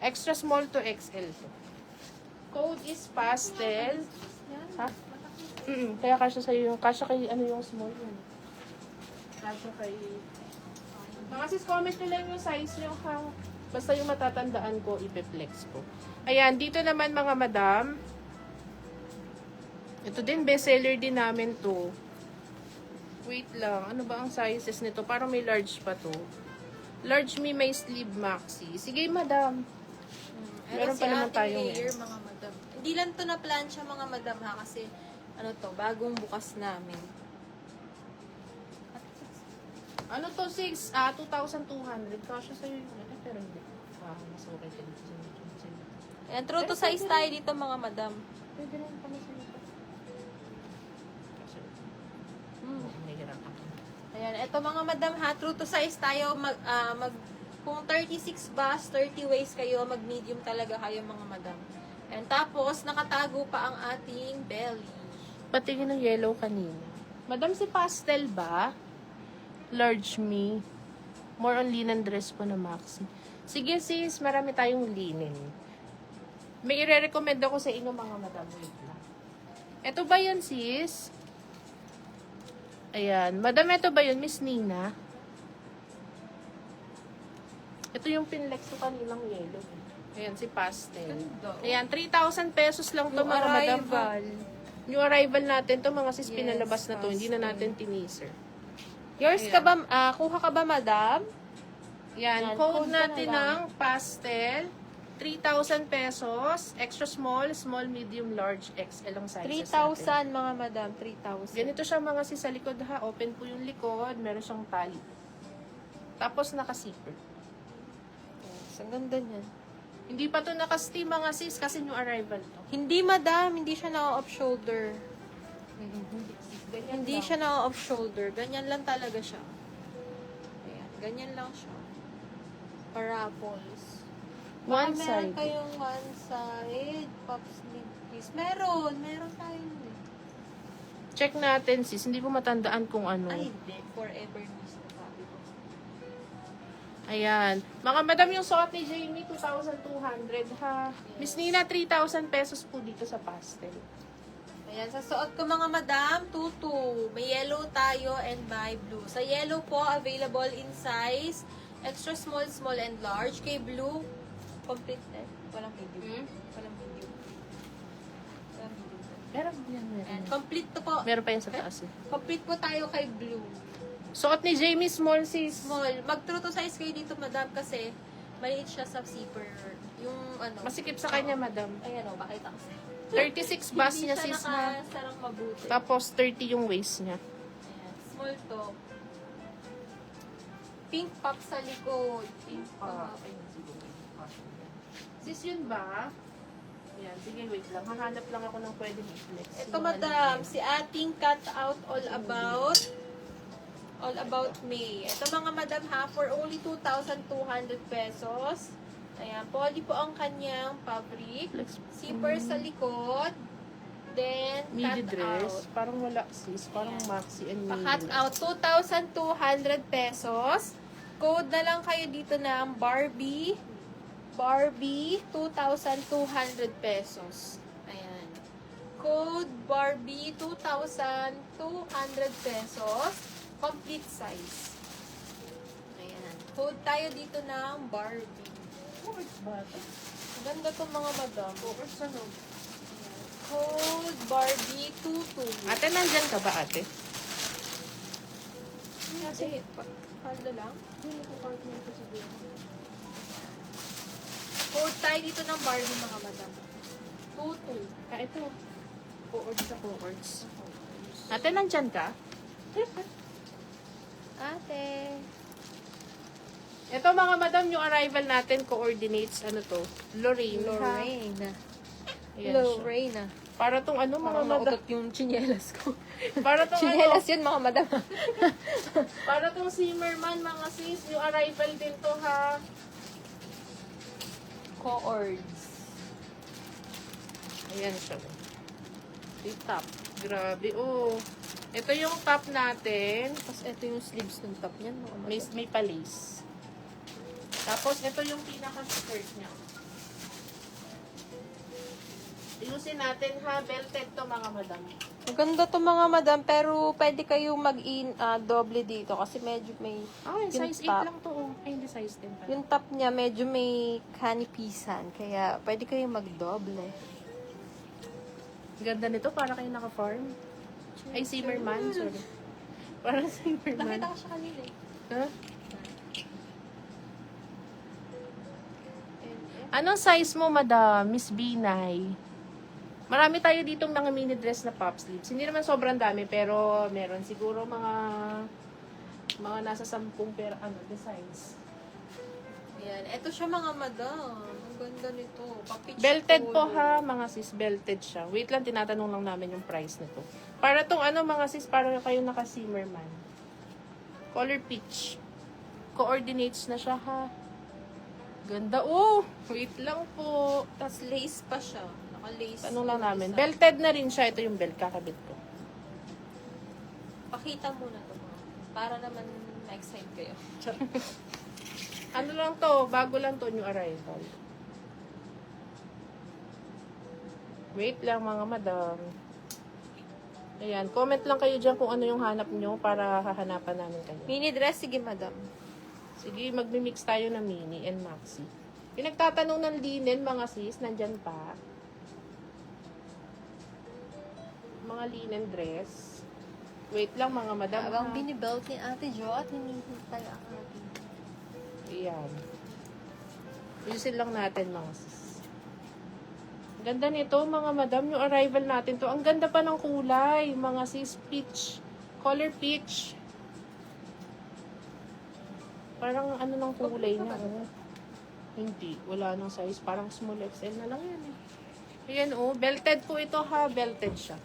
Extra small to XL to. Code is pastel. Ha? Kaya kasya sa'yo yung, kasya kay, ano yung small yun. Kasya kay... Mga sis, comment nyo lang yung size nyo ha. Basta yung matatandaan ko, ipeflex ko. Ayan, dito naman mga madam. Ito din, bestseller din namin to. Wait lang, ano ba ang sizes nito? Parang may large pa to. Large me, may sleeve maxi. Sige, madam. Meron pa naman tayong layer, mga madam. Hindi lang to na plancha, mga madam, ha? Kasi, ano to, bagong bukas namin. Ano to, 2,200. Kasya sa'yo yun. Pero hindi. Mas okay din. Ayan, true to size tayo dito, mga madam. Pwede rin pala sa'yo to. Nahihirapan ka. Ayan, eto mga madam, ha? True to size tayo. Kung 36 bust, 30 waist kayo, mag-medium talaga kayo, mga madam. And tapos, nakatago pa ang ating belly. Patingin ng yellow kanina. Madam, si pastel ba? Large me. More on linen dress po na maxi. Sige sis, marami tayong linen. May i-recommend ako sa inyo mga madam. Wait lang. Ito ba yun sis? Ayan. Madam, ito ba yun? Miss Nina? Ito yung pinlex ko kaninang yellow. Ayan, si pastel. Ayan, 3,000 pesos lang to mga madam. Yung arrival natin to, mga sis, pinalabas na to. Hindi na natin tiniser. Yours ka ba, kuha ka ba, madam? Yan, code natin ng pastel. 3,000 pesos. Extra small, small, medium, large, XL ang sizes 3,000, mga madam. 3,000. Ganito siya mga sis sa likod ha. Open po yung likod. Meron siyang tali. Tapos naka-zipper. Yes, ang ganda niyan. Hindi pa to naka-steam mga sis kasi new arrival to. Hindi, madam. Hindi siya na-off shoulder. Ganyan Hindi lang. siya na-off shoulder. Ganyan lang talaga siya. Ayan. Ganyan lang siya. Parapols. One Baka side. meron kayong one side. Pop sleeve piece. Meron. Meron tayong Check natin sis. Hindi ko matandaan kung ano. Ay, hindi. Forever piece na sabi ko. Ayan. Mga madam, yung suot ni Jamie, 2,200 ha. Miss Nina, 3,000 pesos po dito sa pastel. Ayan, sa suot ko mga madam, tutu. May yellow tayo and may blue. Sa yellow po, available in size extra small, small, and large. Kay blue, complete eh. Walang medium. Walang medium. Walang medium. Meron yan, meron. And complete to po. Meron pa yan sa taas eh. Complete po tayo kay blue. Suot ni Jamie, small sis. Small. Mag-true to size kayo dito, madam, kasi maliit siya sa zipper. Yung ano. Masikip sa kanya, madam. Ayan o, pakita ko sa'yo. 36 bust niya sis Hindi na. siya nakasarang mabuti. Tapos 30 yung waist niya. Ayan. Small to. Pink pop sa likod. Pink pop. Sis yun ba? Ayan, sige wait lang. Hahanap lang ako ng pwedeng i-flex. Ito, madam, si ating cut out all about May. Ito mga madam ha, for only 2,200 pesos. Ayan, poly po ang kanyang fabric. Zipper sa likod. Then, Midi cut dress. out. Parang wala sis. Parang maxi and midi. Pa-cut out, 2,200 pesos. Code na lang kayo dito ng Barbie. Barbie, 2,200 pesos. Ayan. Code Barbie, 2,200 pesos. Complete size. Ayan. Code tayo dito ng Barbie. Courts ba ito? Ganda to mga madam. Courts ano? Code Barbie 22. Ate, nandyan ka ba ate? Sige, palda lang. Code tayo dito ng Barbie mga madam. 22. Ah, ito. Courts sa courts. Ate, nandyan ka? Ate. Ito mga madam, yung arrival natin coordinates, ano to? Lorraine. Lorraine. Ayan siya. Lorraine. Para tong ano mga Parang madam. nautot yung chinelas ko. Para tong ano. Chinelas yun mga madam. Para tong Zimmerman mga sis. Yung arrival din to ha. Cords. Ayan siya. Yung top. Grabe oh. Ito yung top natin. Tapos ito yung sleeves ng top niyan mga madam. May palace. Tapos ito yung pinaka-skirt niya. Ayusin natin ha. Belted to mga madam. Maganda to mga madam, pero pwede kayong doble dito kasi medyo may Ay, yung size 8 top. lang to. Oh. Ay, hindi size 10 pala. Yung top niya medyo may kanipisan, kaya pwede kayong magdoble. Ganda nito, para kayo naka-farm. Ay, Zimmerman, sorry. Parang Zimmerman. Nakita ko siya kanina eh. Ha? Anong size mo, madam? Miss Binay? Marami tayo ditong mga mini dress na pop sleeves. Hindi naman sobrang dami, pero meron siguro mga nasa 10 designs. Ayan. Ito siya mga madam. Ang ganda nito. Pa-peach Belted po color. ha, mga sis, belted siya. Wait lang, tinatanong lang namin yung price nito. Para tong mga sis, para kayo naka-Zimmerman. Color peach. Coordinates na siya ha. Ganda. Oh, wait lang po. Tapos lace pa siya. Naka-lace. Tanong lang yung namin. isa. Belted na rin siya. Ito yung belt, kakabit ko. Pakita muna to mga. Para naman ma-excite kayo. Ano lang to, bago lang to new arrival. Wait lang mga madam. Ayan, comment lang kayo dyan kung ano yung hanap nyo para hahanapan namin kayo. Mini dress, sige madam. Sige, magmi-mix tayo ng mini and maxi. Pinagtatanong ng linen, mga sis, nandyan pa. Mga linen dress. Wait lang mga madam. Habang ha. binibelt ni Ate Jo at hinihintay ang ating. Ayan. Ayusin lang natin mga sis. Ganda nito mga madam. Yung arrival natin to. Ang ganda pa ng kulay. Mga sis, peach. Color peach. Parang ano ng kulay niya. Oh. Hindi. Wala nang size. Parang small XL na lang yan eh. Ayan oh. Belted po ito ha. Belted siya.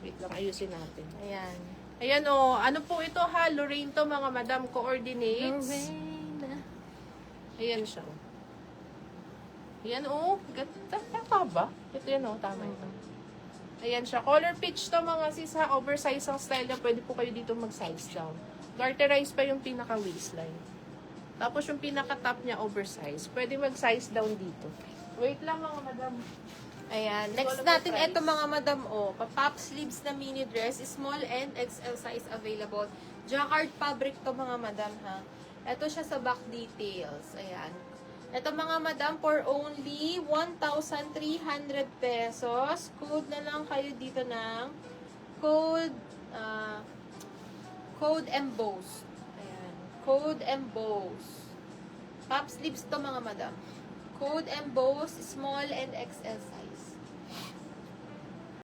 Wait lang. Ayusin natin. Ayan. Ayan oh. Ano po ito ha. Lorraine to mga madam. Coordinates. Ayan siya. Oh. Ayan, oh. Ganda. Tama ba? Ito yan, oh. Tama ito. Ayan siya. Color peach to, mga sis, ha. Oversize ang style niya. Pwede po kayo dito mag-size down. Garterize pa yung pinaka-waistline. Tapos yung pinaka-top niya, oversize. Pwede mag-size down dito. Wait lang, mga madam. Ayan. Next natin, ito mga madam, oh. Pa-pop sleeves na mini dress. Small and XL size available. Jacquard fabric to, mga madam, ha. Ito siya sa back details. Ayan. Ito mga madam, for only 1,300 pesos. Code na lang kayo dito ng code embossed. Ayan. Code embossed. Pop sleeves to mga madam. Code embossed, small and XL size.